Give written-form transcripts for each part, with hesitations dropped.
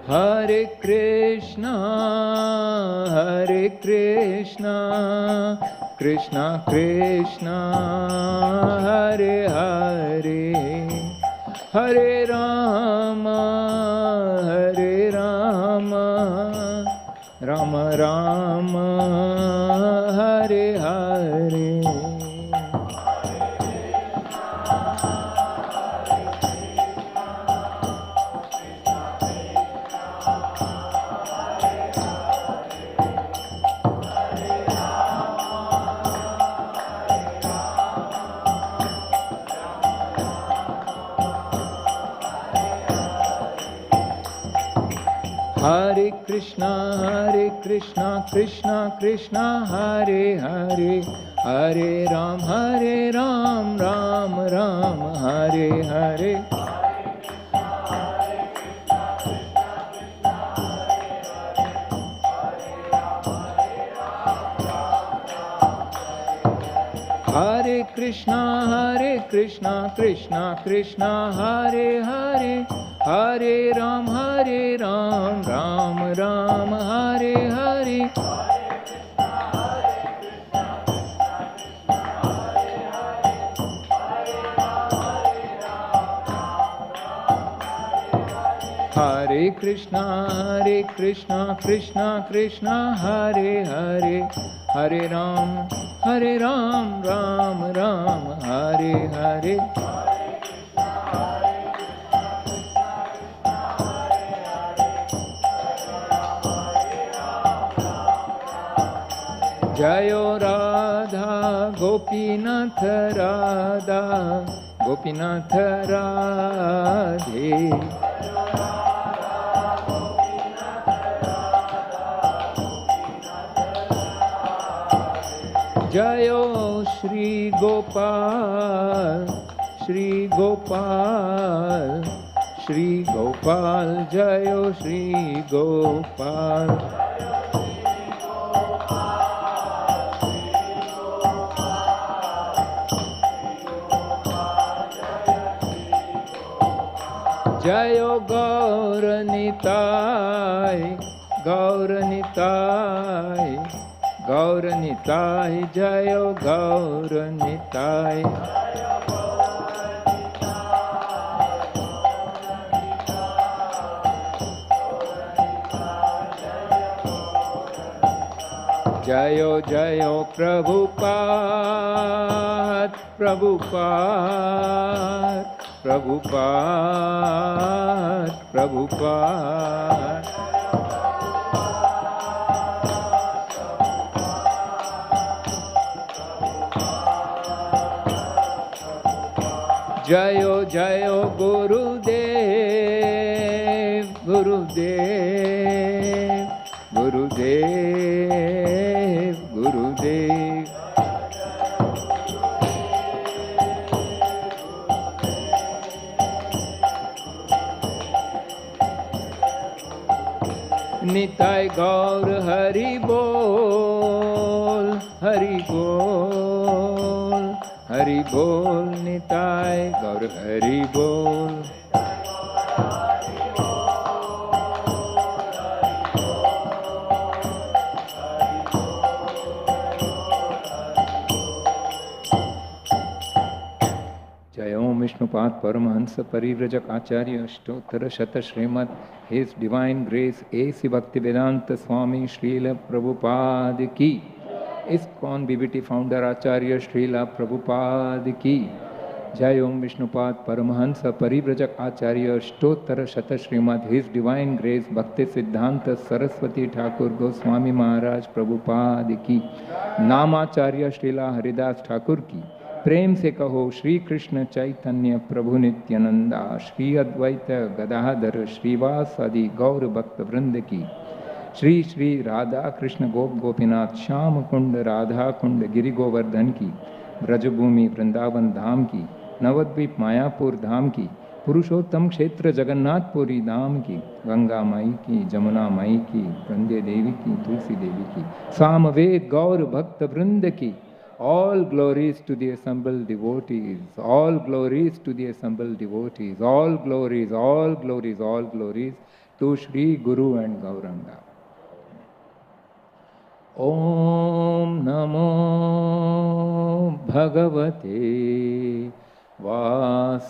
Hare Krishna, Krishna Krishna, Hare Hare, Hare Rama, Rama Rama, Hare Hare. Hare Krishna, Krishna Krishna, Hare Hare, Hare Ram, Ram Ram, Hare Hare. Hare Krishna, Krishna Krishna, Hare Hare, Hare Ram, Ram Ram, Hare Hare. Hare Krishna, Krishna Krishna, Hare Hare, Hare Ram, Ram Ram, Hare Hare. Jayo Radha, Gopinath Radha, Gopinath Radhe. Jayo Shri Gopal, Shri Gopal, Shri Gopal, Jayo Shri Gopal. Jayo Gauranitai, Gauranitai, Gauranitai, Jayo Gauranitai. Jayo Jayo Prabhupada, Prabhupada, Prabhupada, Prabhupada. Jayo Jayo Gurudev, Gurudev, Gurudev, Gurudev. Nitai Gaur Hari Bol, Hari Bol, Hari Bol, Nitai Gaur Hari Bol. Vishnupad Paramahansa Parivrajak Acharya Ashtottara Shata Srimad, His Divine Grace A.C. Bhakti Vedanta Swami Srila Prabhupada Ki, ISKCON BBT Founder Acharya Srila Prabhupada Ki, Jai Om Vishnupad Paramahansa Parivrajak Acharya Ashtottara Shata Srimad, His Divine Grace Bhakti Siddhanta Saraswati Thakur Goswami Maharaj Prabhupada Ki, Namacharya Srila Haridas Thakur Ki, प्रेम से कहो श्री कृष्ण चैतन्य प्रभु नित्यानंदा, श्री अद्वैत गदाधर श्रीवास आदि गौर भक्त वृंद की, श्री श्री राधा कृष्ण गोप गोपीनाथ श्याम कुंड राधा कुंड गिरि गोवर्धन की, ब्रजभूमि वृंदावन धाम की, नवद्वीप मायापुर धाम की, पुरुषोत्तम क्षेत्र जगन्नाथपुरी धाम की, गंगा माई की, जमुना माई की, वृंदे देवी की, तुलसी देवी की, सामवेद गौर भक्त वृंद की. All glories to the assembled devotees, all glories to the assembled devotees, all glories, all glories, all glories to Shri Guru and Gauranga. Om Namo Bhagavate Vasudevaya.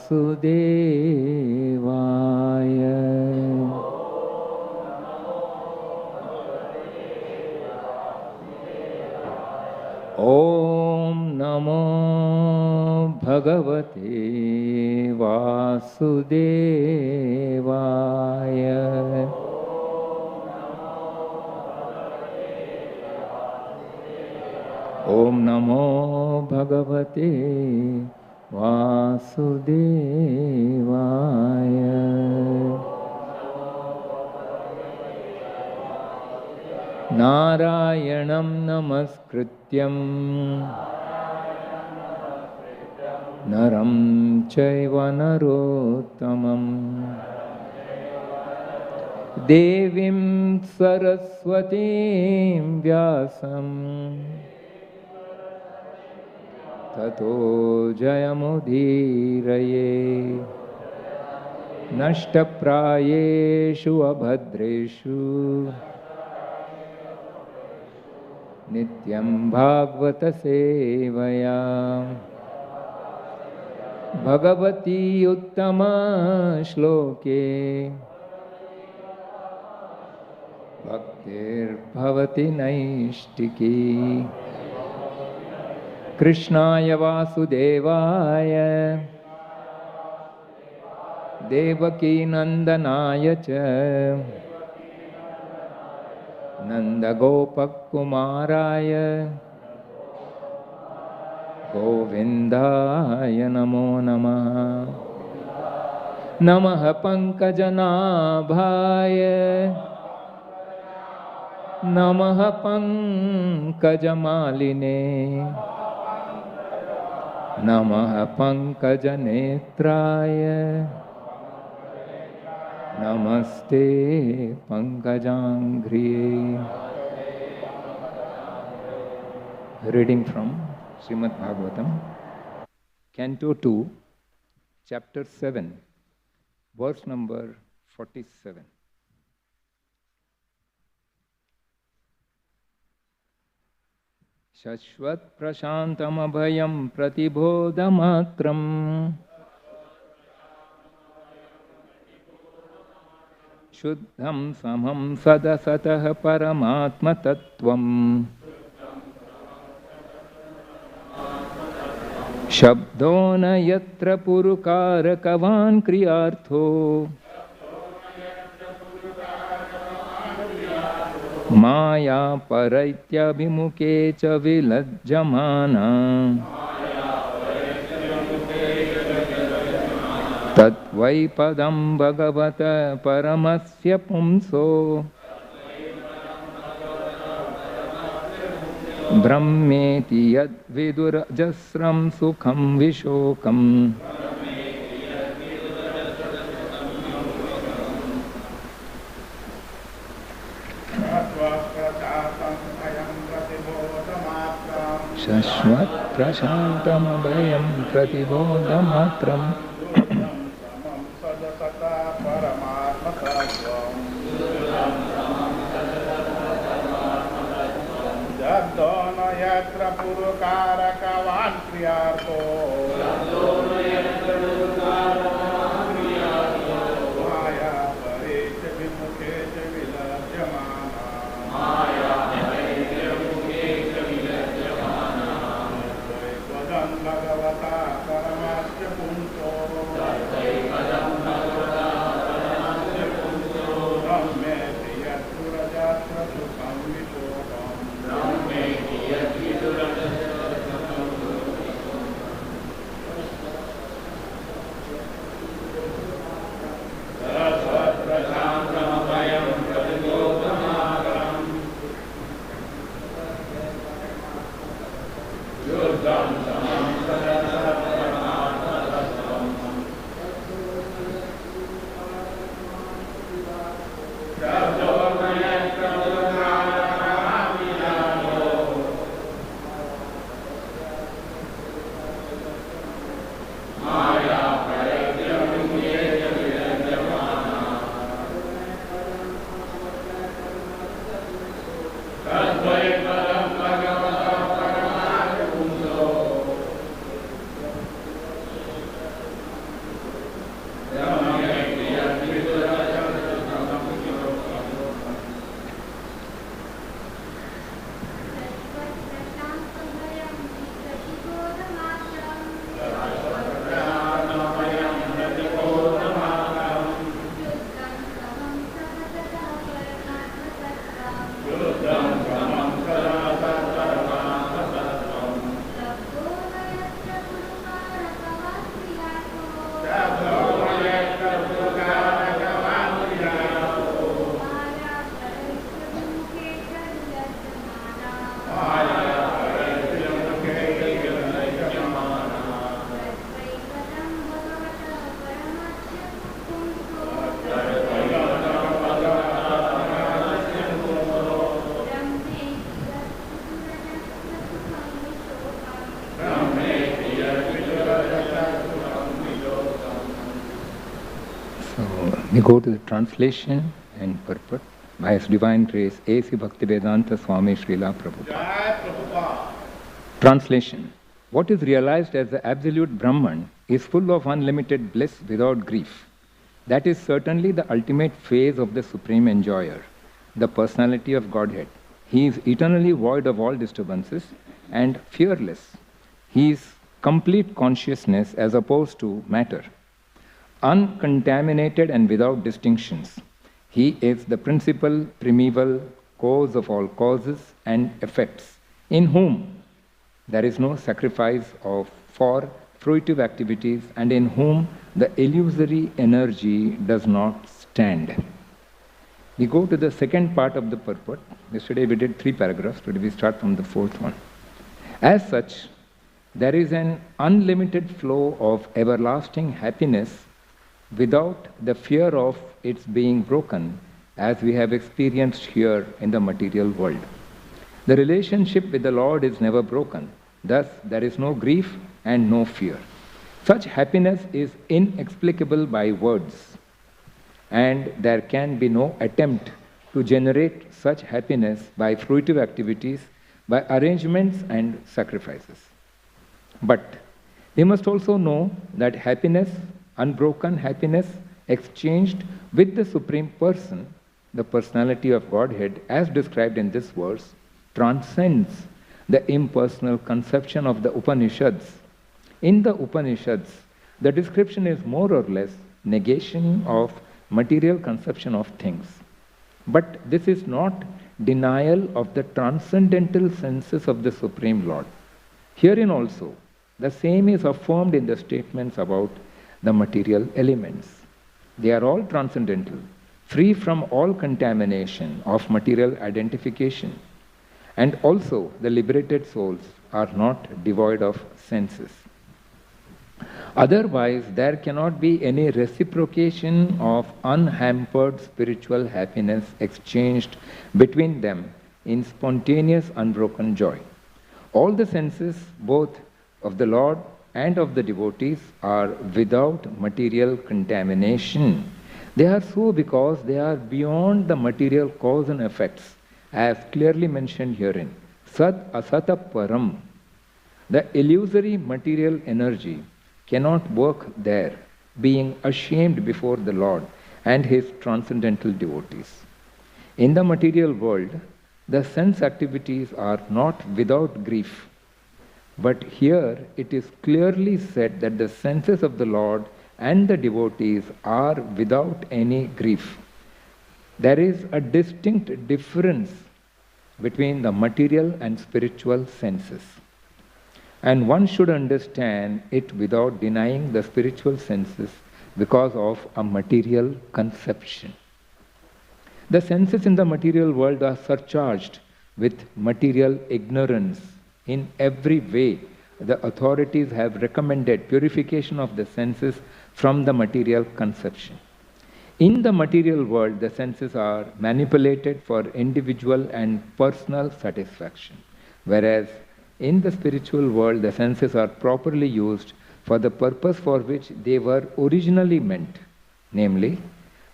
Om Namo Bhagavate Vasudevaya. Om Namo Bhagavate Vasudevaya. Narayanam Namaskrityam Naram Chaiva Narottamam Devim Saraswatim Vyasam Tato Jayamudhiraye Nashtaprayeshu Abhadreshu Nityam Bhagavata Sevaya Bhagavati Uttama Shloke Bhaktir Bhavati Naishtiki Krishnaya Vasudevaya Devaki Nandanaya Cha Nanda Gopakumaraya Govindaya Namo Namaha Namaha Pankajanabhaya Namaha Pankajamaline Namaha Pankajanetraya Namaste Pankajangriye. Reading from Srimad Bhagavatam, Canto 2, Chapter 7, verse number 47. Shashvat prashantam abhayam pratibodhamatram Shuddham samam sadasatah paramatma tattvam Shabdona yatra purukarakavan kriyartho Maya paraitya vimuke cha vilajjamana Tatvai padam bhagavata paramasya pumso Brahmeti yad vidurajasram sukham vishokam. Shashvat prashantam abhayam pratibodhamatram Dono yatra purukara kavan kriyarto Maya parite vimuke cha vilajjamana Padam bhagavata paramasya punto Brahmeti yaturajatra sukham vishokam So we go to the translation and purport by His Divine Grace A.C. Bhaktivedanta Swami Srila Prabhupada. Jai Prabhupada. Translation. What is realized as the absolute Brahman is full of unlimited bliss without grief. That is certainly the ultimate phase of the Supreme Enjoyer, the personality of Godhead. He is eternally void of all disturbances and fearless. He is complete consciousness as opposed to matter, uncontaminated and without distinctions. He is the principal, primeval cause of all causes and effects, in whom there is no sacrifice for fruitive activities and in whom the illusory energy does not stand. We go to the second part of the purport. Yesterday we did 3 paragraphs, today we start from the 4th one. As such, there is an unlimited flow of everlasting happiness without the fear of its being broken, as we have experienced here in the material world. The relationship with the Lord is never broken. Thus, there is no grief and no fear. Such happiness is inexplicable by words, and there can be no attempt to generate such happiness by fruitive activities, by arrangements and sacrifices. But we must also know that happiness, unbroken happiness, exchanged with the Supreme Person, the personality of Godhead, as described in this verse, transcends the impersonal conception of the Upanishads. In the Upanishads, the description is more or less negation of material conception of things. But this is not denial of the transcendental senses of the Supreme Lord. Herein also, the same is affirmed in the statements about the material elements. They are all transcendental, free from all contamination of material identification. And also, the liberated souls are not devoid of senses. Otherwise, there cannot be any reciprocation of unhampered spiritual happiness exchanged between them in spontaneous, unbroken joy. All the senses, both of the Lord and of the devotees, are without material contamination. They are so because they are beyond the material cause and effects, as clearly mentioned herein. Sat asata param. The illusory material energy cannot work there, being ashamed before the Lord and His transcendental devotees. In the material world, the sense activities are not without grief. But here it is clearly said that the senses of the Lord and the devotees are without any grief. There is a distinct difference between the material and spiritual senses. And one should understand it without denying the spiritual senses because of a material conception. The senses in the material world are surcharged with material ignorance. In every way, the authorities have recommended purification of the senses from the material conception. In the material world, the senses are manipulated for individual and personal satisfaction, whereas in the spiritual world, the senses are properly used for the purpose for which they were originally meant, namely,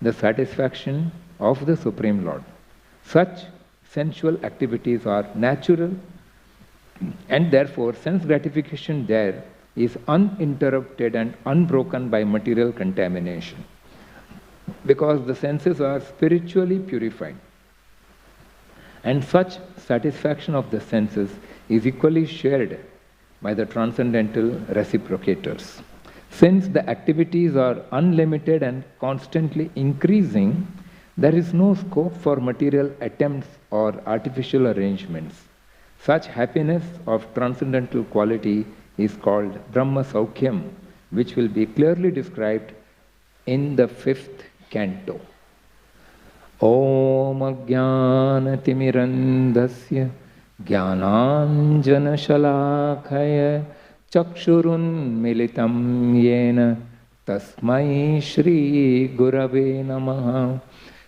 the satisfaction of the Supreme Lord. Such sensual activities are natural, and therefore sense gratification there is uninterrupted and unbroken by material contamination, because the senses are spiritually purified. And such satisfaction of the senses is equally shared by the transcendental reciprocators. Since the activities are unlimited and constantly increasing, there is no scope for material attempts or artificial arrangements. Such happiness of transcendental quality is called Brahma Saukyam, which will be clearly described in the 5th canto. Om Ajnanatimirandasya Jnananjana Shalakaya Chakshurun Militam Yena Tasmai Shri Gurave Namaha.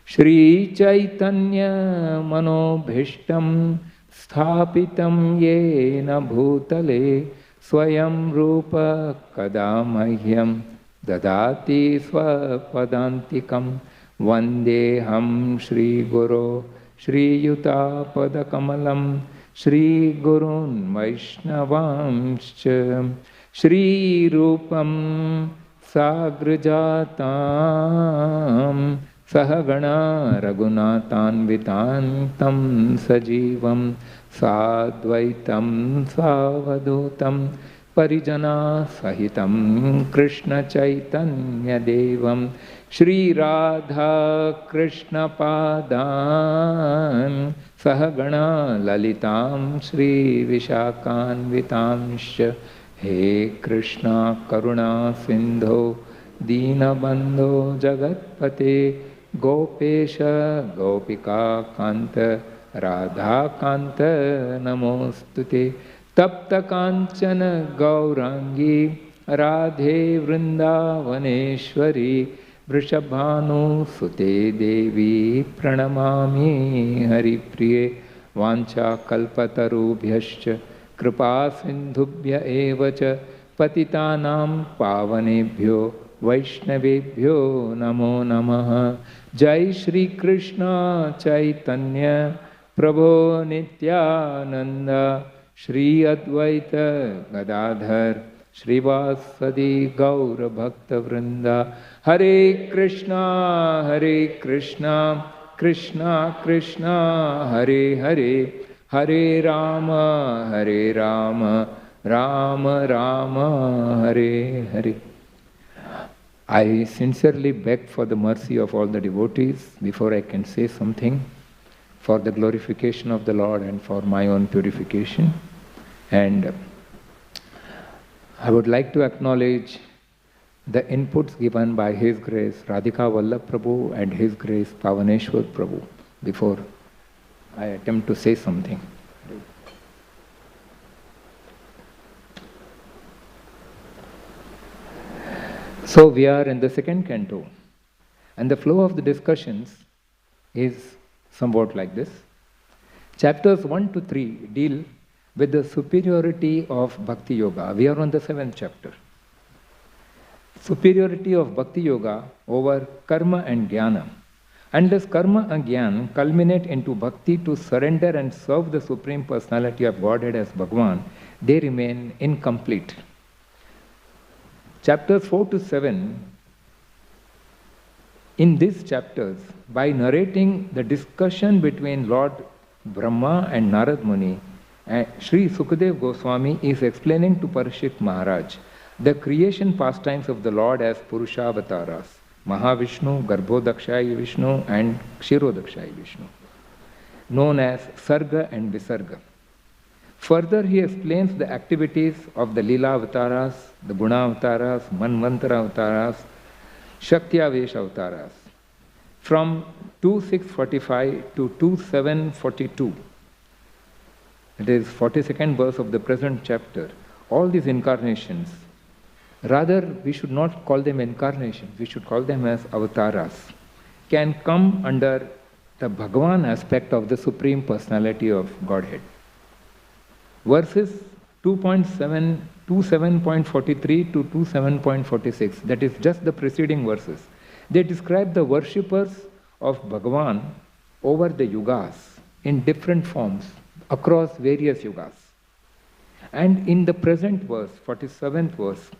Shri Chaitanya Manobhishtam Sthapitam Yena Bhutale Swayam Rupa Kadamahyam dadati swapadantikam vandeham Shri Guru Shri Yuta Padakamalam Shri Gurun Vaishnavamscha Shri Rupam Sagrajatam Sahagana Raghunathanvitantam Sajivam Sadvaitam Savadutam Parijana Sahitam Krishna Chaitanya Devam Shri Radha Krishna Padan Sahagana Lalitam Shri Vishakhanvitamsha He Krishna Karuna Sindho Deenabandho Jagatpate Gopesha Gopika Kanta Radha Kanta Namostute Tapta Kanchana Gaurangi Radhe Vrindavaneshwari Vrishabhanu Sute Devi Pranamami Haripriye Vancha Kalpatarubhyascha Kripa Sindhubhya Evacha Patitanam Pavanebhyo Vaishnavebhyo Namo Namaha Jai Shri Krishna Chaitanya Prabhu Nityananda Shri Advaita Gadadhar Shrivasadi Gaura Bhakta Vrinda Hare Krishna Krishna Krishna Hare Hare Hare Rama Rama Rama Hare Hare. I sincerely beg for the mercy of all the devotees before I can say something, for the glorification of the Lord and for my own purification. And I would like to acknowledge the inputs given by His Grace Radhika Vallabh Prabhu and His Grace Pavaneshwar Prabhu before I attempt to say something. So we are in the second canto, and the flow of the discussions is somewhat like this. Chapters 1 to 3 deal with the superiority of Bhakti Yoga. We are on the 7th chapter. Superiority of Bhakti Yoga over Karma and Jnana. Unless Karma and Jnana culminate into Bhakti to surrender and serve the Supreme Personality of Godhead as Bhagavan, they remain incomplete. Chapters 4 to 7, in these chapters, by narrating the discussion between Lord Brahma and Narad Muni, Sri Sukadev Goswami is explaining to Parikshit Maharaj the creation pastimes of the Lord as Purushavataras, Mahavishnu, Garbhodakshaya Vishnu and Kshirodakshaya Vishnu, known as Sarga and Visarga. Further, he explains the activities of the Leela Avataras, the Guna Avataras, Manvantara Avataras, Shakti-Avesh Avataras. From 2645 to 2742, it is 42nd verse of the present chapter, all these incarnations, rather we should not call them incarnations, we should call them as avataras, can come under the Bhagavan aspect of the Supreme Personality of Godhead. Verses 27.43 to 27.46, that is just the preceding verses, they describe the worshippers of Bhagavan over the yugas in different forms across various yugas. And in the present verse, 47th verse,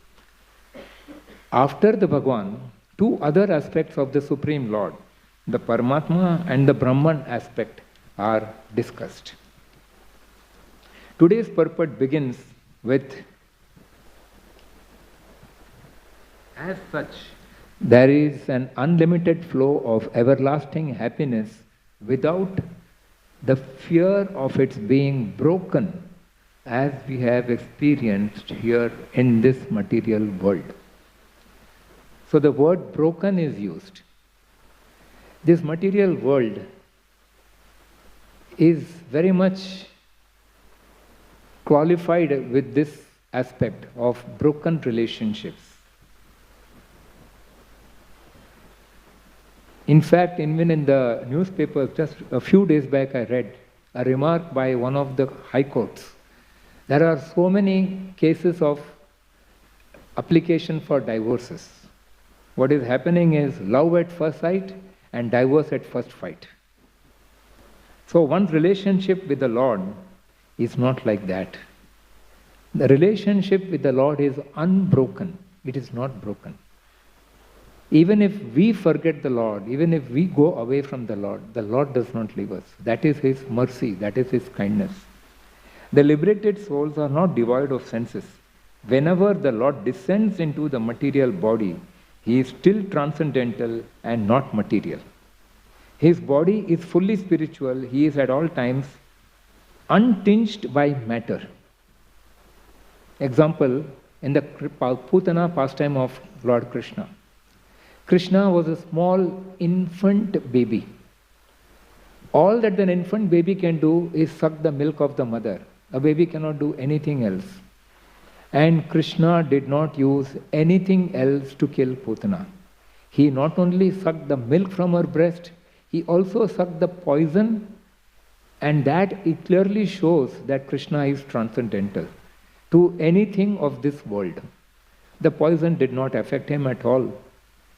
after the Bhagavan, two other aspects of the Supreme Lord, the Paramatma and the Brahman aspect, are discussed. Today's purport begins with, as such, there is an unlimited flow of everlasting happiness without the fear of its being broken, as we have experienced here in this material world. So the word broken is used. This material world is very much qualified with this aspect of broken relationships. In fact, even in the newspapers, just a few days back I read a remark by one of the high courts. There are so many cases of application for divorces. What is happening is love at first sight and divorce at first fight. So one's relationship with the Lord is not like that. The relationship with the Lord is unbroken. It is not broken. Even if we forget the Lord, even if we go away from the Lord does not leave us. That is His mercy, that is His kindness. The liberated souls are not devoid of senses. Whenever the Lord descends into the material body, He is still transcendental and not material. His body is fully spiritual. He is at all times untinged by matter. Example, in the Putana pastime of Lord Krishna. Krishna was a small infant baby. All that an infant baby can do is suck the milk of the mother. A baby cannot do anything else. And Krishna did not use anything else to kill Putana. He not only sucked the milk from her breast, he also sucked the poison, and that it clearly shows that Krishna is transcendental to anything of this world. The poison did not affect him at all.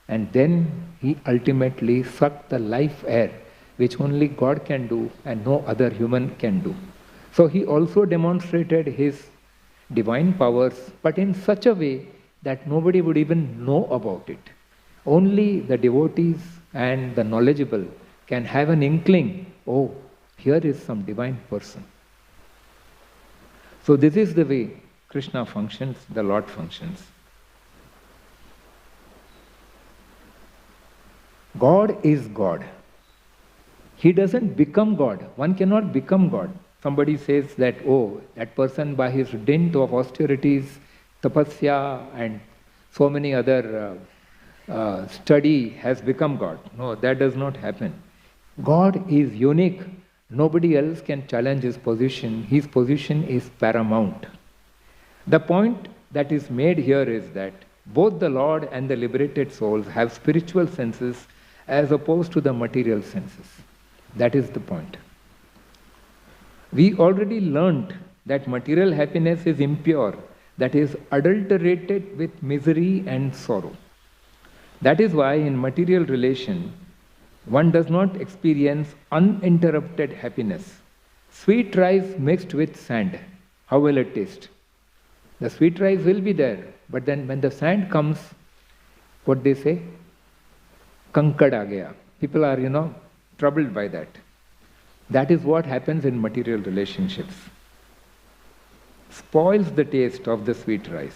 And then he ultimately sucked the life air, which only God can do and no other human can do. So he also demonstrated his divine powers, but in such a way that nobody would even know about it. Only the devotees and the knowledgeable can have an inkling, oh, here is some divine person. So this is the way Krishna functions, the Lord functions. God is God. He doesn't become God. One cannot become God. Somebody says that, oh, that person by his dint of austerities, tapasya and so many other study has become God. No, that does not happen. God is unique. Nobody else can challenge his position. His position is paramount. The point that is made here is that both the Lord and the liberated souls have spiritual senses as opposed to the material senses. That is the point. We already learnt that material happiness is impure, that is adulterated with misery and sorrow. That is why in material relation, one does not experience uninterrupted happiness. Sweet rice mixed with sand, how will it taste? The sweet rice will be there, but then when the sand comes, what they say? Kankad aa gaya. People are, troubled by that. That is what happens in material relationships. Spoils the taste of the sweet rice.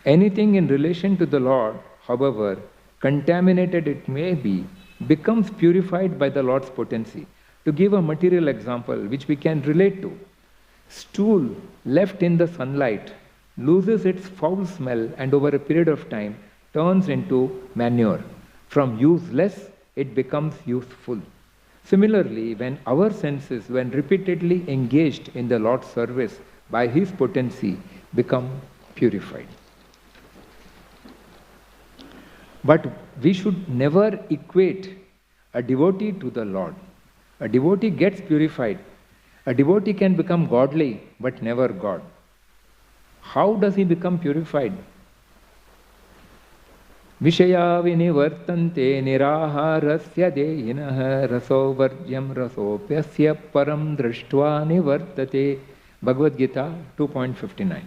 Anything in relation to the Lord, however contaminated it may be, becomes purified by the Lord's potency. To give a material example which we can relate to, stool left in the sunlight loses its foul smell and over a period of time turns into manure. From useless, it becomes useful. Similarly, when our senses, when repeatedly engaged in the Lord's service by His potency, become purified. But we should never equate a devotee to the Lord. A devotee gets purified. A devotee can become godly, but never God. How does he become purified? Vishaya vinivartante niraharasya dehinah raso varjyam rasopyasya param drashtva nivartate. Bhagavad Gita 2.59.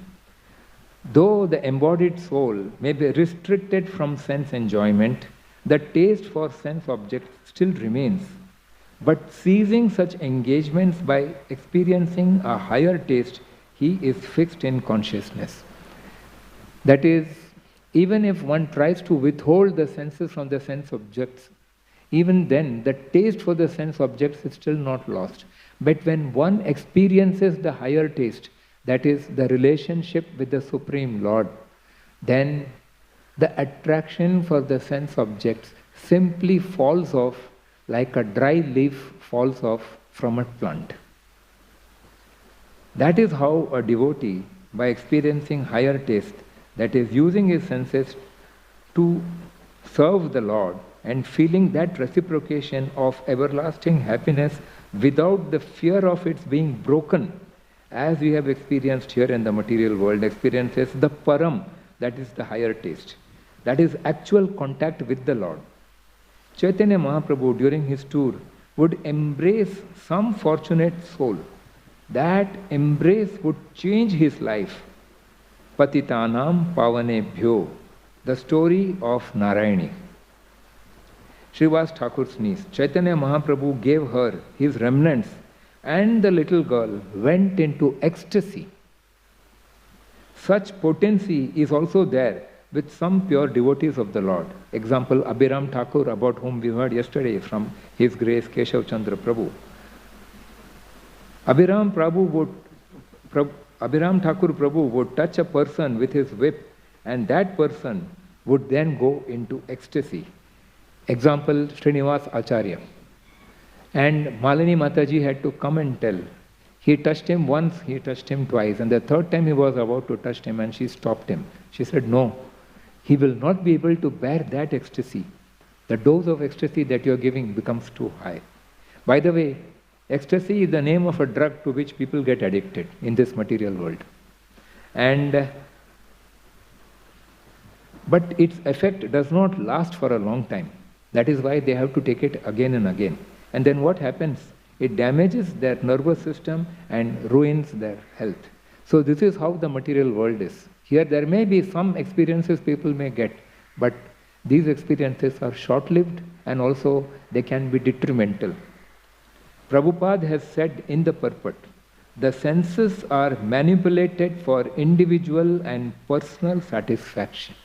Though the embodied soul may be restricted from sense enjoyment, the taste for sense objects still remains. But ceasing such engagements by experiencing a higher taste, he is fixed in consciousness. That is, even if one tries to withhold the senses from the sense objects, even then the taste for the sense objects is still not lost. But when one experiences the higher taste, that is the relationship with the Supreme Lord, then the attraction for the sense objects simply falls off like a dry leaf falls off from a plant. That is how a devotee, by experiencing higher taste, that is using his senses to serve the Lord and feeling that reciprocation of everlasting happiness without the fear of its being broken, as we have experienced here in the material world, experiences the param, that is the higher taste. That is actual contact with the Lord. Chaitanya Mahaprabhu during his tour would embrace some fortunate soul. That embrace would change his life. Patitanam Pavanebhyo, the story of Narayani. Srivas Thakur's niece, Chaitanya Mahaprabhu gave her his remnants, and the little girl went into ecstasy. Such potency is also there with some pure devotees of the Lord. Example, Abhiram Thakur, about whom we heard yesterday from His Grace Keshav Chandra Prabhu. Abhiram Thakur Prabhu would touch a person with his whip, and that person would then go into ecstasy. Example, Srinivas Acharya. And Malini Mataji had to come and tell. He touched him once, he touched him twice, and the third time he was about to touch him, and she stopped him. She said, no, he will not be able to bear that ecstasy. The dose of ecstasy that you are giving becomes too high. By the way, ecstasy is the name of a drug to which people get addicted in this material world. But its effect does not last for a long time. That is why they have to take it again and again. And then what happens? It damages their nervous system and ruins their health. So this is how the material world is. Here there may be some experiences people may get, but these experiences are short-lived and also they can be detrimental. Prabhupada has said in the purport, the senses are manipulated for individual and personal satisfaction.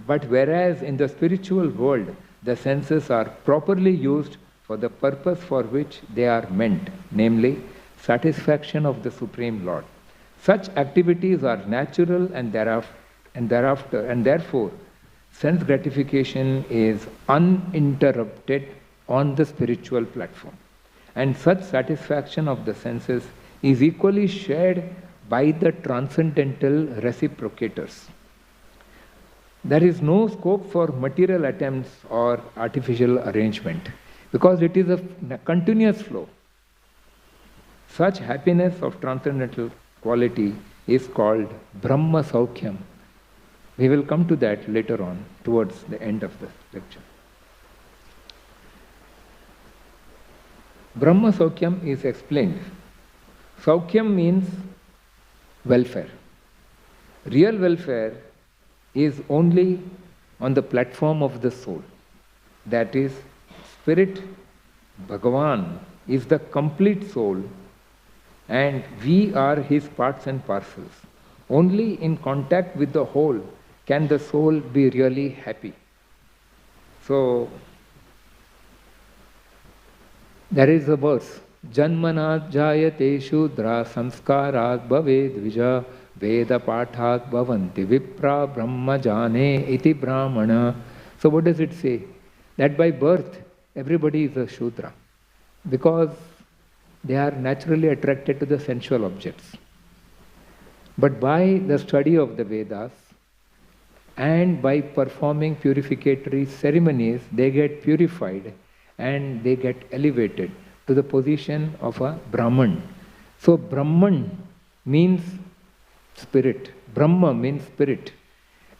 Whereas in the spiritual world, the senses are properly used for the purpose for which they are meant, namely satisfaction of the Supreme Lord. Such activities are natural and therefore sense gratification is uninterrupted on the spiritual platform. And such satisfaction of the senses is equally shared by the transcendental reciprocators. There is no scope for material attempts or artificial arrangement because it is a continuous flow. Such happiness of transcendental quality is called Brahma Saukyam. We will come to that later on towards the end of the lecture. Brahma Saukyam is explained. Saukyam means welfare. Real welfare is only on the platform of the soul. That is, Spirit, Bhagavan, is the complete soul and we are his parts and parcels. Only in contact with the whole can the soul be really happy. So, there is a verse, Janmanat jayate shudra samskarat bhaved vija Veda pathat bhavanti vipra brahma jane iti brahmana. So what does it say? That by birth everybody is a Shudra because they are naturally attracted to the sensual objects. But by the study of the Vedas and by performing purificatory ceremonies, they get purified and they get elevated to the position of a Brahman. So Brahman means spirit. Brahma means spirit,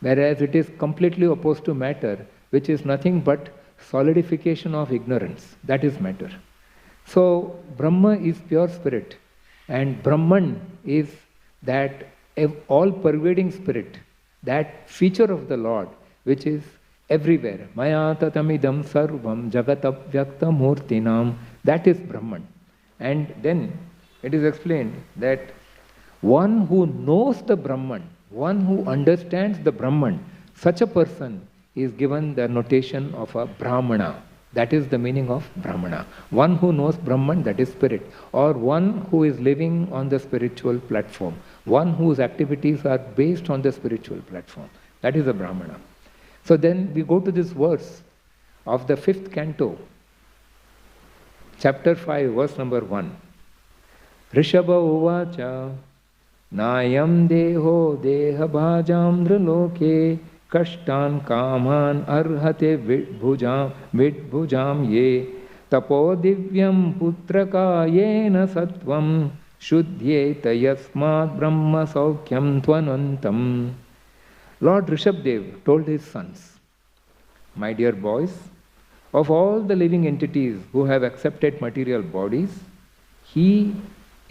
whereas it is completely opposed to matter, which is nothing but solidification of ignorance. That is matter. So Brahma is pure spirit and Brahman is that all-pervading spirit, that feature of the Lord which is everywhere. Maya tatamidam sarvam jagatapvyakta murtinam. That is Brahman. And then it is explained that one who knows the Brahman, one who understands the Brahman, such a person is given the notation of a Brahmana. That is the meaning of Brahmana. One who knows Brahman, that is spirit, or one who is living on the spiritual platform, one whose activities are based on the spiritual platform. That is a Brahmana. So then we go to this verse of the 5th canto, chapter 5, verse number 1. Rishabha uvacha Nayam deho deha bhajam nraloke kashtan kaman arhate vidbhujam ye tapo divyam putraka yena sattvam shuddhyeta yasmat brahma saukyam tvanantam. Lord Rishabdev told his sons, "My dear boys, of all the living entities who have accepted material bodies, he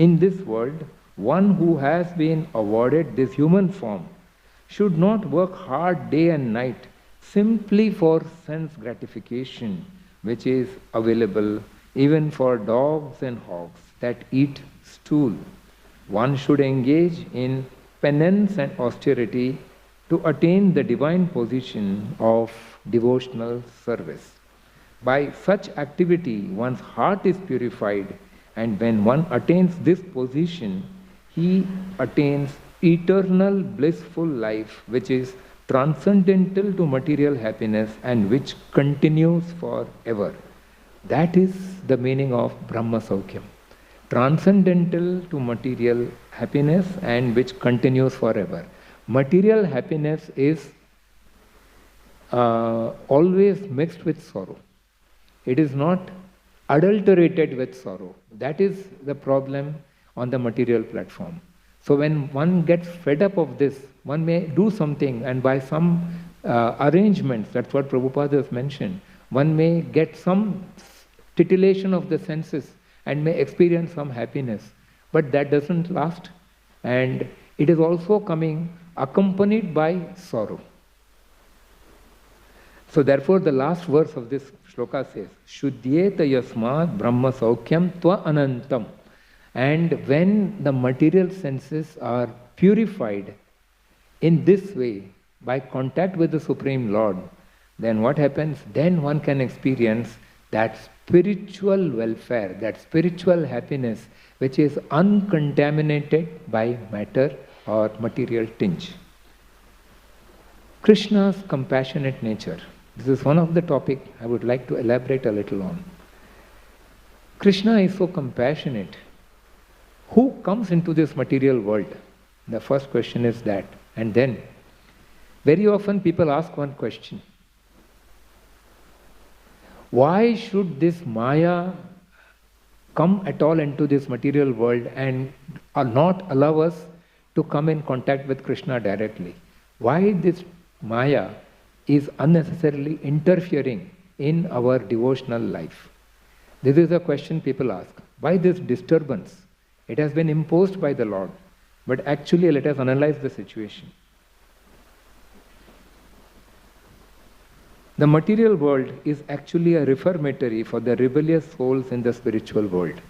in this world, one who has been awarded this human form, should not work hard day and night simply for sense gratification, which is available even for dogs and hogs that eat stool. One should engage in penance and austerity to attain the divine position of devotional service. By such activity, one's heart is purified, and when one attains this position, he attains eternal blissful life, which is transcendental to material happiness and which continues forever." That is the meaning of Brahma Saukyam. Transcendental to material happiness and which continues forever. Material happiness is always mixed with sorrow. It is not adulterated with sorrow. That is the problem on the material platform. So when one gets fed up of this, one may do something, and by some arrangements, that's what Prabhupada has mentioned, one may get some titillation of the senses and may experience some happiness. But that doesn't last, and it is also coming accompanied by sorrow. So therefore the last verse of this shloka says, "Shuddhyeta yasmat brahma saukyam tva anantam." And when the material senses are purified in this way, by contact with the Supreme Lord, then what happens? Then one can experience that spiritual welfare, that spiritual happiness, which is uncontaminated by matter or material tinge. Krishna's compassionate nature. This is one of the topics I would like to elaborate a little on. Krishna is so compassionate. Who comes into this material world? The first question is that. And then, very often people ask one question. Why should this Maya come at all into this material world and not allow us to come in contact with Krishna directly? Why this Maya is unnecessarily interfering in our devotional life? This is a question people ask. Why this disturbance? It has been imposed by the Lord. But actually, let us analyze the situation. The material world is actually a reformatory for the rebellious souls in the spiritual world.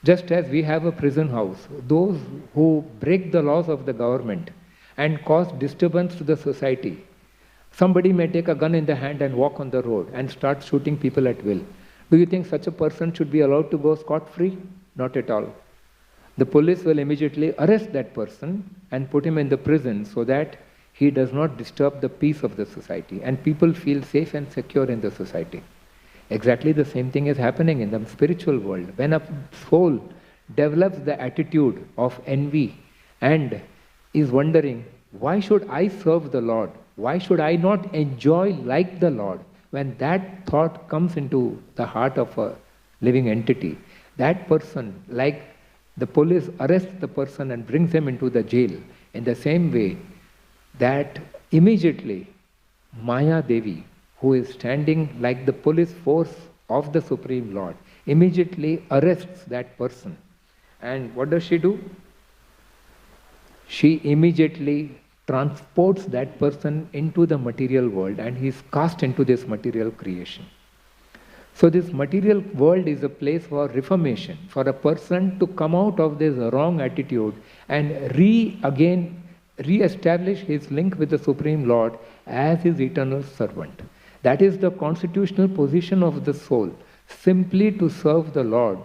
Just as we have a prison house, those who break the laws of the government and cause disturbance to the society. Somebody may take a gun in the hand and walk on the road and start shooting people at will. Do you think such a person should be allowed to go scot-free? Not at all. The police will immediately arrest that person and put him in the prison so that he does not disturb the peace of the society and people feel safe and secure in the society. Exactly the same thing is happening in the spiritual world. When a soul develops the attitude of envy and is wondering, why should I serve the Lord? Why should I not enjoy like the Lord? When that thought comes into the heart of a living entity, that person, like the police arrests the person and brings him into the jail, in the same way, that immediately Maya Devi, who is standing like the police force of the Supreme Lord, immediately arrests that person. And what does she do? She immediately transports that person into the material world and he is cast into this material creation. So this material world is a place for reformation, for a person to come out of this wrong attitude and re-establish his link with the Supreme Lord as his eternal servant. That is the constitutional position of the soul, simply to serve the Lord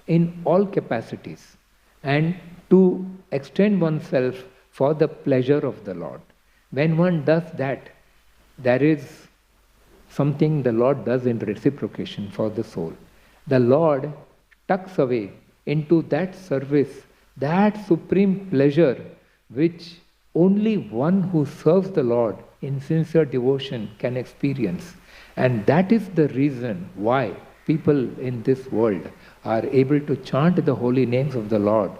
in all capacities and to extend oneself for the pleasure of the Lord. When one does that, there is something the Lord does in reciprocation for the soul. The Lord tucks away into that service, that supreme pleasure which only one who serves the Lord in sincere devotion can experience. And that is the reason why people in this world are able to chant the holy names of the Lord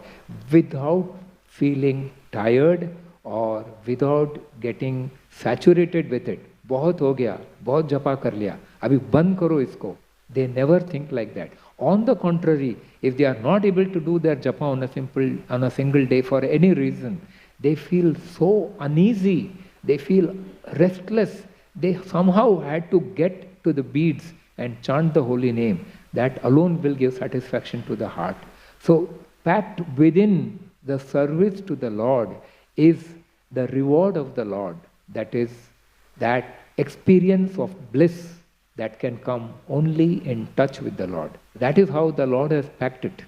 without feeling tired or without getting saturated with it. बहुत हो गया, बहुत जपा कर लिया, अभी बंद करो इसको. They never think like that. On the contrary, if they are not able to do their japa on a single day for any reason, they feel so uneasy, they feel restless. They somehow had to get to the beads and chant the holy name. That alone will give satisfaction to the heart. So, packed within the service to the Lord is the reward of the Lord. That is that experience of bliss that can come only in touch with the Lord. That is how the Lord has packed it.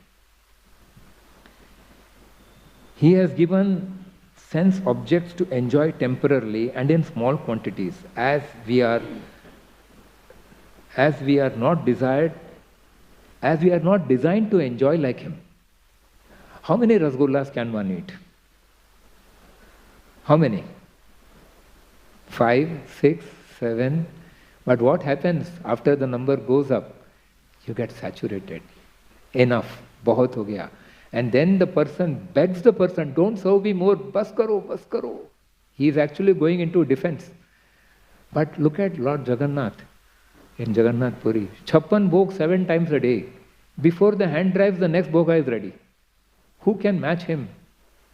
He has given sense objects to enjoy temporarily and in small quantities, as we are not designed to enjoy like him. How many rasgullas can one eat? How many? 5, 6, 7. But what happens after the number goes up? You get saturated. Enough. Bahut ho gaya. And then the person begs the person, don't serve me more, bas karo, bas karo. He is actually going into defense. But look at Lord Jagannath in Jagannath Puri. 56 bhog 7 times a day. Before the hand drives, the next bhoga is ready. Who can match him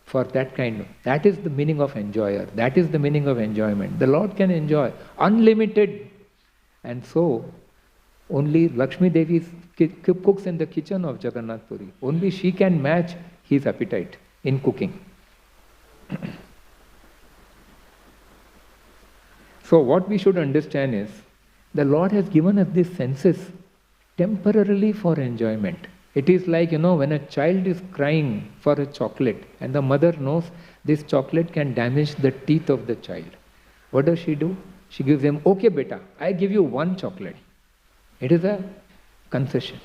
for that kind of? That is the meaning of enjoyer. That is the meaning of enjoyment. The Lord can enjoy unlimited. And so, only Lakshmi Devi cooks in the kitchen of Jagannath Puri. Only she can match his appetite in cooking. So what we should understand is, the Lord has given us these senses temporarily for enjoyment. It is like, when a child is crying for a chocolate and the mother knows this chocolate can damage the teeth of the child. What does she do? She gives him, okay beta, I give you 1 chocolate. It is a concession.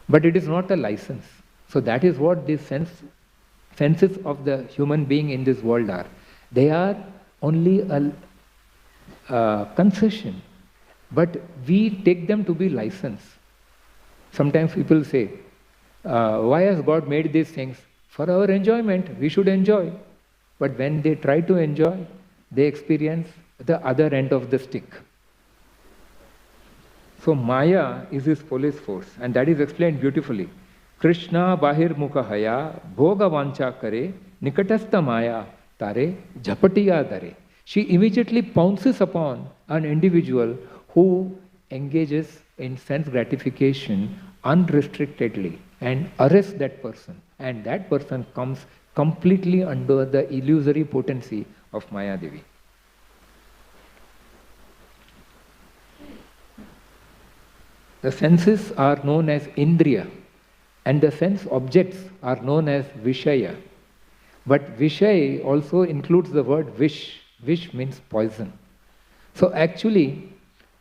But it is not a license. So that is what these senses of the human being in this world are. They are only a concession. But we take them to be license. Sometimes people say, why has God made these things? For our enjoyment, we should enjoy. But when they try to enjoy, they experience the other end of the stick. So Maya is his police force, and that is explained beautifully. Krishna bahir mukha haya, bhoga vancha kare, nikatastha maya tare, jhapatiya dare. She immediately pounces upon an individual who engages in sense gratification unrestrictedly and arrests that person. And that person comes completely under the illusory potency of Maya Devi. The senses are known as Indriya, and the sense objects are known as Vishaya. But Vishay also includes the word Vish. Vish means poison. So actually,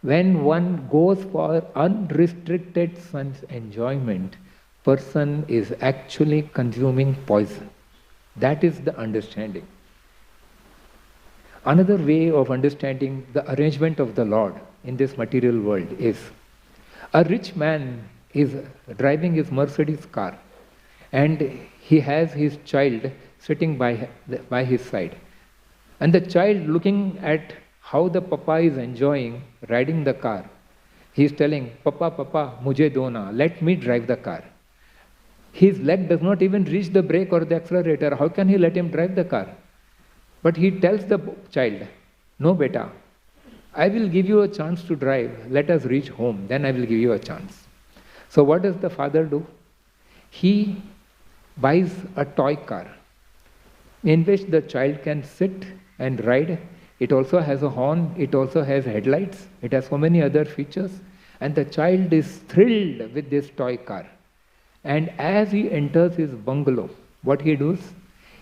when one goes for unrestricted sense enjoyment, person is actually consuming poison. That is the understanding. Another way of understanding the arrangement of the Lord in this material world is, a rich man is driving his Mercedes car and he has his child sitting by his side. And the child, looking at how the papa is enjoying riding the car, he is telling, Papa, Papa, mujhe do na, let me drive the car. His leg does not even reach the brake or the accelerator. How can he let him drive the car? But he tells the child, no beta, I will give you a chance to drive. Let us reach home, then I will give you a chance. So what does the father do? He buys a toy car in which the child can sit and ride. It also has a horn, it also has headlights, it has so many other features, and the child is thrilled with this toy car. And as he enters his bungalow, what he does?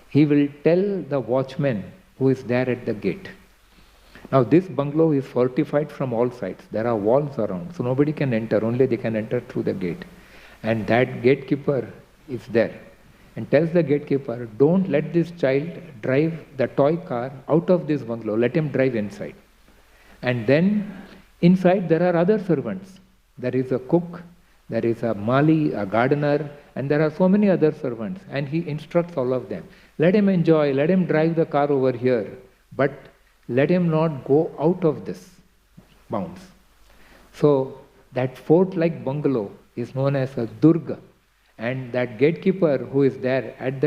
He will tell the watchman who is there at the gate. Now this bungalow is fortified from all sides. There are walls around, so nobody can enter, only they can enter through the gate. And that gatekeeper is there and tells the gatekeeper, don't let this child drive the toy car out of this bungalow, let him drive inside. And then inside there are other servants. There is a cook, there is a mali, a gardener, and there are so many other servants, and he instructs all of them. Let him enjoy, let him drive the car over here, but let him not go out of this bounds. So that fort-like bungalow is known as a Durga, and that gatekeeper who is there at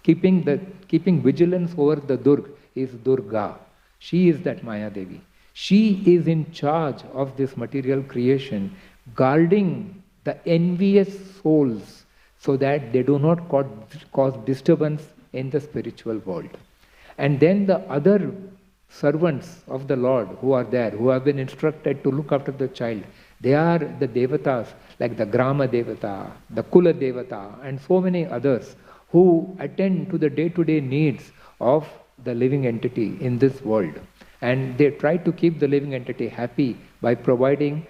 keeping vigilance over the Durga is Durga. She is that Maya Devi. She is in charge of this material creation, guarding the envious souls so that they do not cause disturbance in the spiritual world. And then the other servants of the Lord who are there, who have been instructed to look after the child, they are the devatas like the Grama Devata, the Kula Devata, and so many others who attend to the day-to-day needs of the living entity in this world. And they try to keep the living entity happy by providing,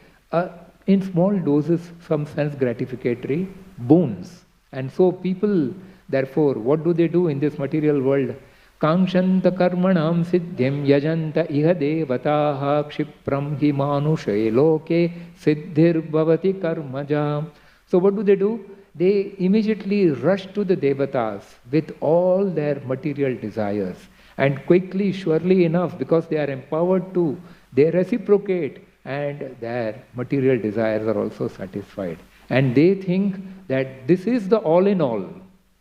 in small doses, some sense gratificatory boons. And so people, therefore, what do they do in this material world? Kankshanta karmanam siddhim yajanta iha devataha kshipram hi manushe loke siddhir bhavati karmaja. So what do? They immediately rush to the devatas with all their material desires. And quickly, surely enough, because they are empowered to, they reciprocate and their material desires are also satisfied. And they think that this is the all in all.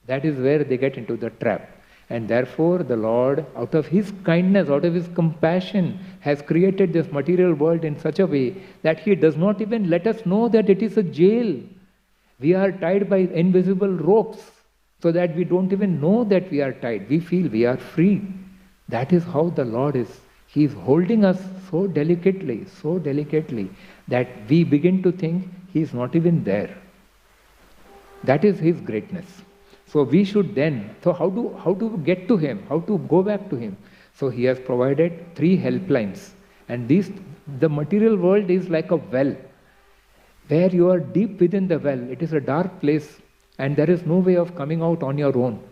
That is where they get into the trap. And therefore the Lord, out of His kindness, out of His compassion, has created this material world in such a way that He does not even let us know that it is a jail. We are tied by invisible ropes so that we don't even know that we are tied. We feel we are free. That is how the Lord is. He is holding us so delicately that we begin to think He is not even there. That is His greatness. So we should then, so how to get to Him, how to go back to Him? So He has provided 3 helplines. And the material world is like a well, where you are deep within the well. It is a dark place and there is no way of coming out on your own.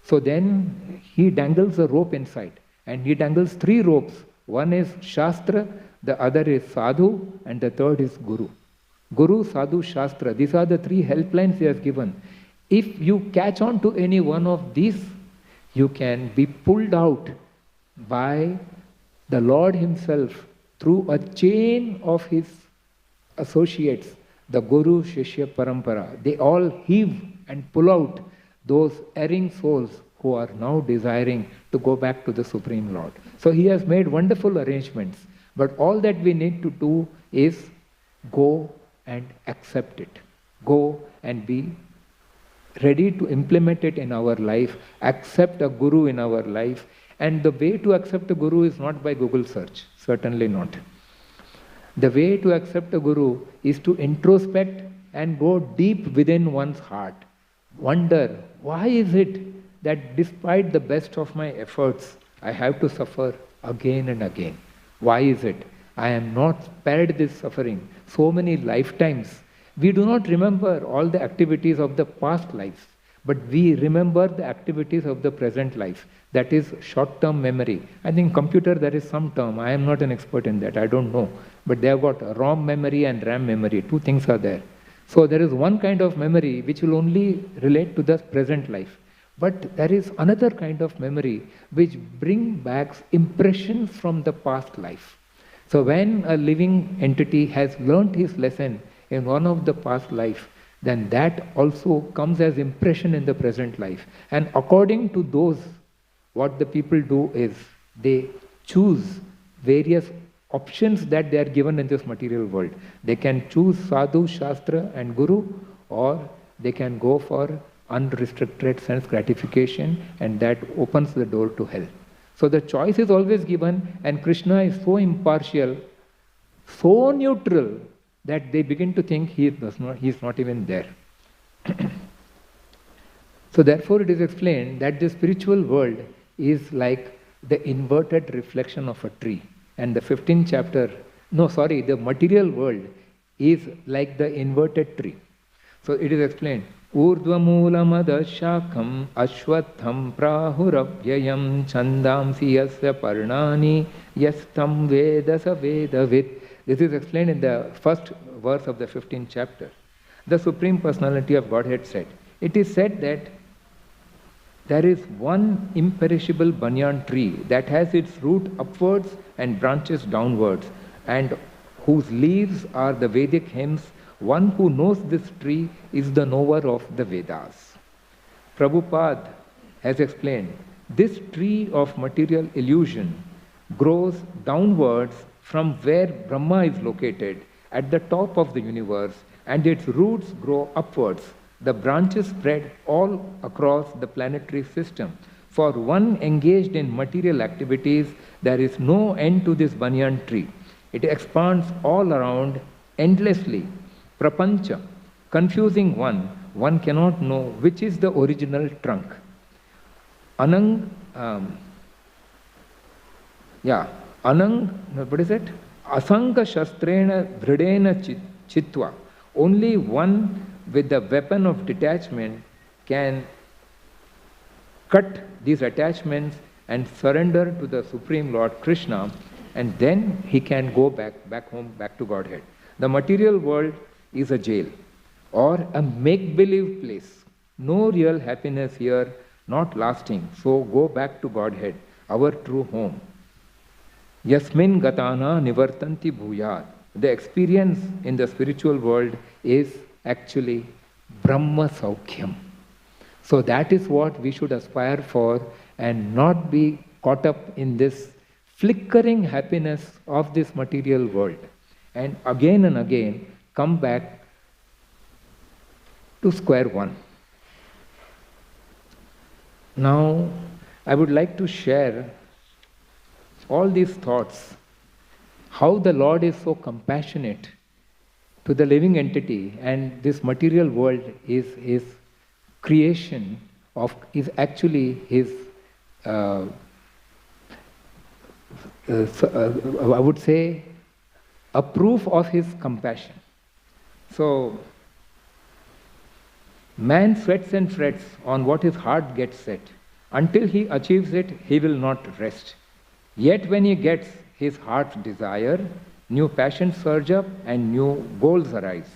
So then He dangles a rope inside, and He dangles 3 ropes. One is Shastra, the other is Sadhu, and the third is Guru. Guru, Sadhu, Shastra, these are the 3 helplines He has given. If you catch on to any one of these, you can be pulled out by the Lord Himself through a chain of His associates, the Guru, Shishya, Parampara. They all heave and pull out those erring souls who are now desiring to go back to the Supreme Lord. So He has made wonderful arrangements, but all that we need to do is go and accept it. Go and be ready to implement it in our life, accept a Guru in our life. And the way to accept a Guru is not by Google search, certainly not. The way to accept a Guru is to introspect and go deep within one's heart. Wonder, why is it that despite the best of my efforts, I have to suffer again and again? Why is it? I am not spared this suffering so many lifetimes. We do not remember all the activities of the past lives, but we remember the activities of the present life. That is short-term memory. I think computer, there is some term. I am not an expert in that. I don't know. But they have got ROM memory and RAM memory. 2 things are there. So there is one kind of memory which will only relate to the present life. But there is another kind of memory which brings back impressions from the past life. So when a living entity has learnt his lesson in one of the past life, then that also comes as impression in the present life. And according to those, what the people do is they choose various options that they are given in this material world. They can choose Sadhu, Shastra and Guru, or they can go for unrestricted sense gratification, and that opens the door to hell. So the choice is always given, and Krishna is so impartial, so neutral, that they begin to think he is not even there. So therefore it is explained that the spiritual world is like the inverted reflection of a tree. And the 15th chapter, the material world is like the inverted tree. So it is explained, Urdvamulamadasyakam ashwatham prahuravyayam chandamsi yasya parnani yastam vedasa vedavid This is explained in the first verse of the 15th chapter. The Supreme Personality of Godhead said, it is said that there is one imperishable banyan tree that has its root upwards and branches downwards, and whose leaves are the Vedic hymns. One who knows this tree is the knower of the Vedas. Prabhupada has explained, this tree of material illusion grows downwards from where Brahma is located at the top of the universe, and its roots grow upwards. The branches spread all across the planetary system. For one engaged in material activities, there is no end to this banyan tree. It expands all around endlessly. Prapancha, confusing one cannot know which is the original trunk. Anang, what is it? Asanga shastrena dhridena chitva. Only one with the weapon of detachment can cut these attachments and surrender to the Supreme Lord Krishna, and then he can go back home, back to Godhead. The material world is a jail or a make-believe place. No real happiness here, not lasting. So go back to Godhead, our true home. Yasmin gatana nivartanti bhuyat. The experience in the spiritual world is actually Brahma Saukhyam. So that is what we should aspire for, and not be caught up in this flickering happiness of this material world. And again come back to square one. Now, I would like to share all these thoughts, how the Lord is so compassionate to the living entity, and this material world is his creation is actually his, I would say, a proof of his compassion. So, man sweats and frets on what his heart gets set. Until he achieves it, he will not rest. Yet when he gets his heart's desire, new passions surge up and new goals arise.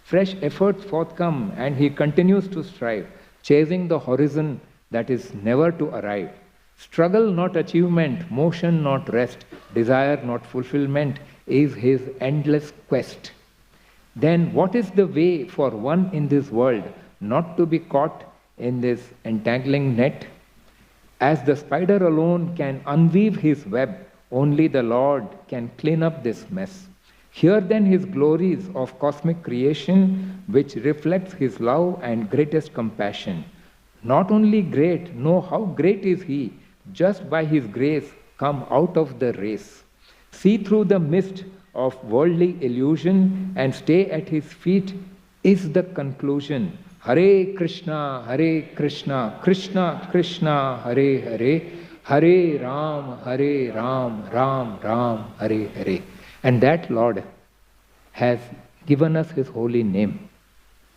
Fresh efforts forthcome and he continues to strive, chasing the horizon that is never to arrive. Struggle not achievement, motion not rest, desire not fulfillment is his endless quest. Then what is the way for one in this world not to be caught in this entangling net? As the spider alone can unweave his web, only the Lord can clean up this mess. Hear then his glories of cosmic creation, which reflects his love and greatest compassion. Not only great, know how great is he, just by his grace come out of the race. See through the mist of worldly illusion and stay at his feet is the conclusion. Hare Krishna, Krishna Krishna, Hare Hare, Hare Ram, Ram Ram, Hare Hare. And that Lord has given us his holy name,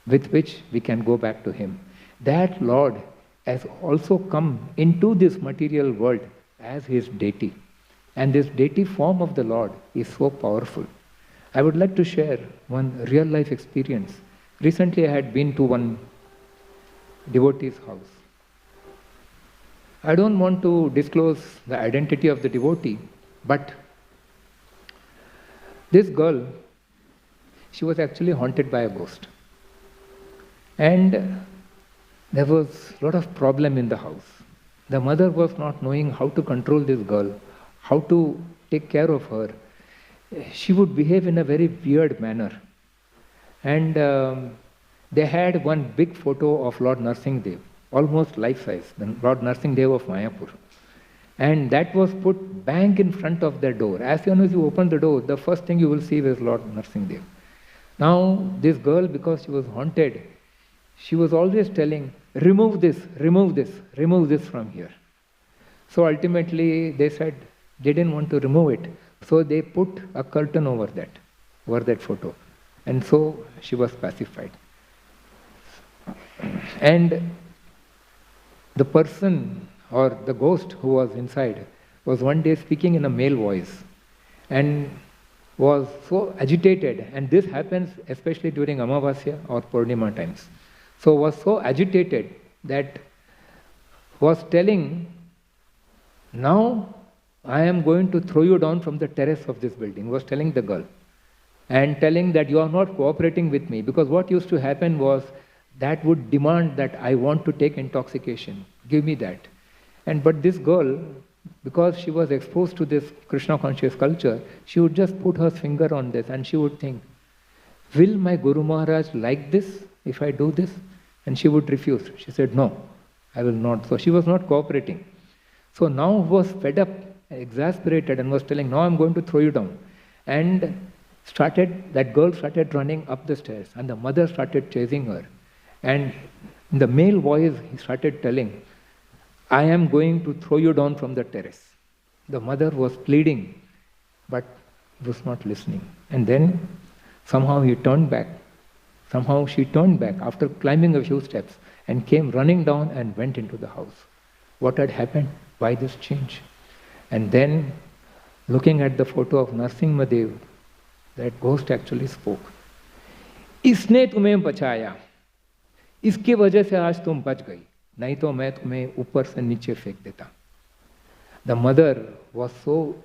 with which we can go back to him. That Lord has also come into this material world as his deity. And this deity form of the Lord is so powerful. I would like to share one real life experience. Recently I had been to one devotee's house. I don't want to disclose the identity of the devotee, but this girl, she was actually haunted by a ghost. And there was a lot of problem in the house. The mother was not knowing how to control this girl, how to take care of her. She would behave in a very weird manner. And they had one big photo of Lord Narsingdev, almost life-size, the Lord Narsingdev of Mayapur. And that was put bang in front of their door. As soon as you open the door, the first thing you will see is Lord Narsingdev. Now, this girl, because she was haunted, she was always telling, remove this from here. So ultimately they said they didn't want to remove it. So they put a curtain over that photo. And so she was pacified. And the person or the ghost who was inside was one day speaking in a male voice. And was so agitated, and this happens especially during Amavasya or Purnima times. So was so agitated that was telling, now I am going to throw you down from the terrace of this building, was telling the girl. And telling that you are not cooperating with me, because what used to happen was that would demand that I want to take intoxication, give me that. But this girl, because she was exposed to this Krishna conscious culture, she would just put her finger on this and she would think, will my Guru Maharaj like this if I do this? And she would refuse. She said, no, I will not. So she was not cooperating. So now was fed up, exasperated, and was telling, now I'm going to throw you down. And that girl started running up the stairs, and the mother started chasing her. And in the male voice, he started telling, I am going to throw you down from the terrace. The mother was pleading, but was not listening. And then somehow he turned back. Somehow she turned back after climbing a few steps and came running down and went into the house. What had happened? Why this change? And then, looking at the photo of Narasimha Dev, that ghost actually spoke. इसने तुम्हें बचाया, इसकी वजह से आज तुम बच गई, नहीं तो मैं तुम्हें ऊपर से नीचे फेंक देता. The mother was so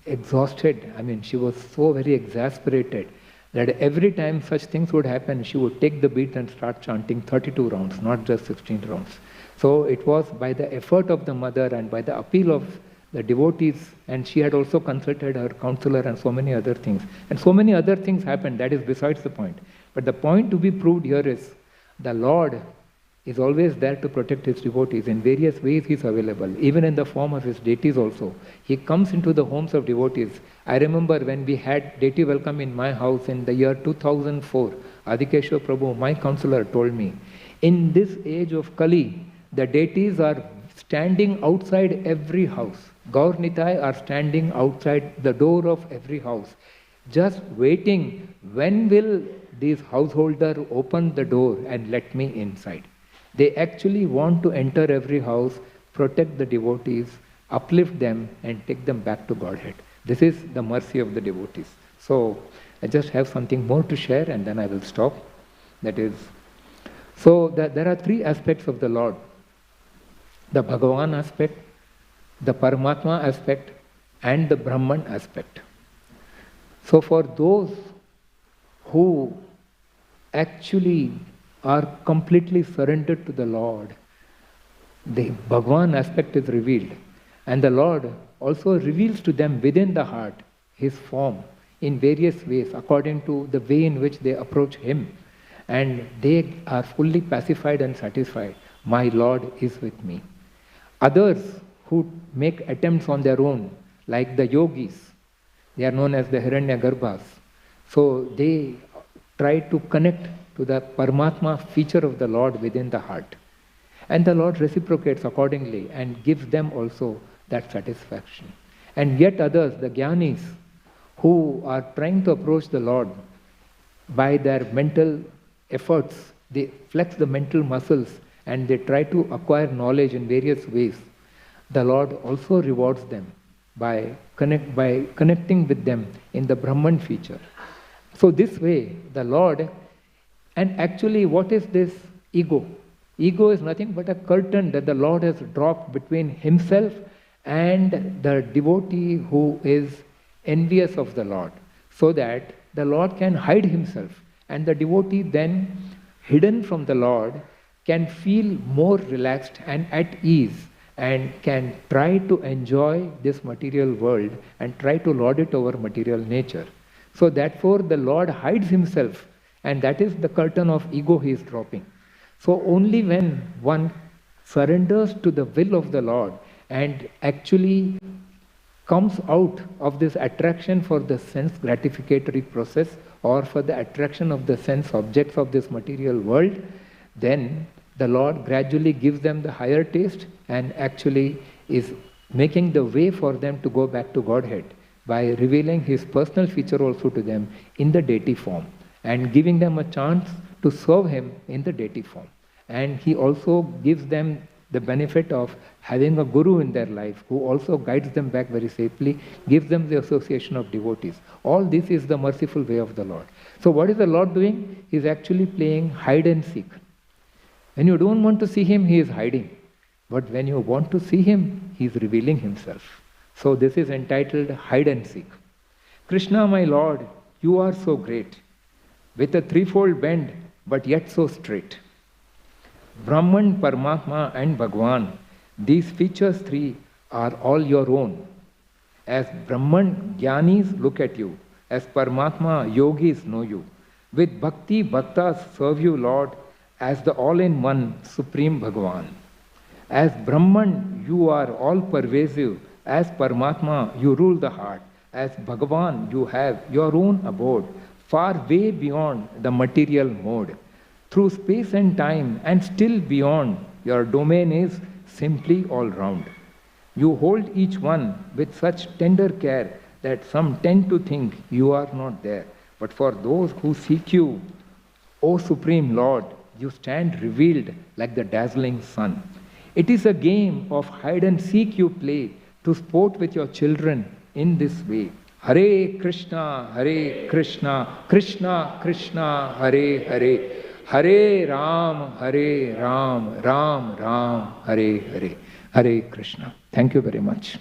exhausted, she was so very exasperated that every time such things would happen, she would take the beat and start chanting 32 rounds, not just 16 rounds. So it was by the effort of the mother and by the appeal of the devotees, and she had also consulted her counselor and so many other things. And so many other things happened, that is besides the point. But the point to be proved here is, the Lord is always there to protect his devotees. In various ways he is available, even in the form of his deities also. He comes into the homes of devotees. I remember when we had deity welcome in my house in the year 2004, ISKCON Prabhu, my counselor, told me, in this age of Kali, the deities are standing outside every house. Gaur Nitai are standing outside the door of every house, just waiting, when will this householder open the door and let me inside. They actually want to enter every house, protect the devotees, uplift them and take them back to Godhead. This is the mercy of the devotees. So I just have something more to share and then I will stop. That is, so there are three aspects of the Lord. The Bhagavan aspect, the Paramatma aspect, and the Brahman aspect. So for those who actually are completely surrendered to the Lord, the Bhagavan aspect is revealed. And the Lord also reveals to them within the heart his form in various ways according to the way in which they approach him. And they are fully pacified and satisfied. My Lord is with me. Others who make attempts on their own, like the yogis, they are known as the Hiranyagarbhas. So they try to connect to the Paramatma feature of the Lord within the heart. And the Lord reciprocates accordingly and gives them also that satisfaction. And yet others, the Jnanis, who are trying to approach the Lord by their mental efforts, they flex the mental muscles and they try to acquire knowledge in various ways. The Lord also rewards them by connecting with them in the Brahman feature. So this way, the Lord, and actually what is this ego? Ego is nothing but a curtain that the Lord has dropped between himself and the devotee who is envious of the Lord, so that the Lord can hide himself, and the devotee then, hidden from the Lord, can feel more relaxed and at ease and can try to enjoy this material world and try to lord it over material nature. So therefore the Lord hides himself, and that is the curtain of ego he is dropping. So only when one surrenders to the will of the Lord and actually comes out of this attraction for the sense gratificatory process or for the attraction of the sense objects of this material world, then the Lord gradually gives them the higher taste and actually is making the way for them to go back to Godhead by revealing his personal feature also to them in the deity form and giving them a chance to serve him in the deity form. And he also gives them the benefit of having a guru in their life who also guides them back very safely, gives them the association of devotees. All this is the merciful way of the Lord. So what is the Lord doing? He is actually playing hide and seek. When you don't want to see him, he is hiding. But when you want to see him, he is revealing himself. So this is entitled hide and seek. Krishna, my Lord, you are so great, with a threefold bend, but yet so straight. Brahman, Paramatma and Bhagwan, these features three are all your own. As Brahman, Jnanis look at you. As Paramatma, Yogis know you. With Bhakti, Bhaktas serve you, Lord, as the all-in-one Supreme Bhagwan. As Brahman, you are all-pervasive. As Paramatma, you rule the heart. As Bhagavan, you have your own abode, far way beyond the material mode. Through space and time and still beyond, your domain is simply all round. You hold each one with such tender care that some tend to think you are not there. But for those who seek you, O Supreme Lord, you stand revealed like the dazzling sun. It is a game of hide and seek you play to sport with your children in this way. Hare Krishna, Krishna Krishna, Hare Hare. Hare Ram, Ram Ram, Hare Hare. Hare Krishna. Thank you very much.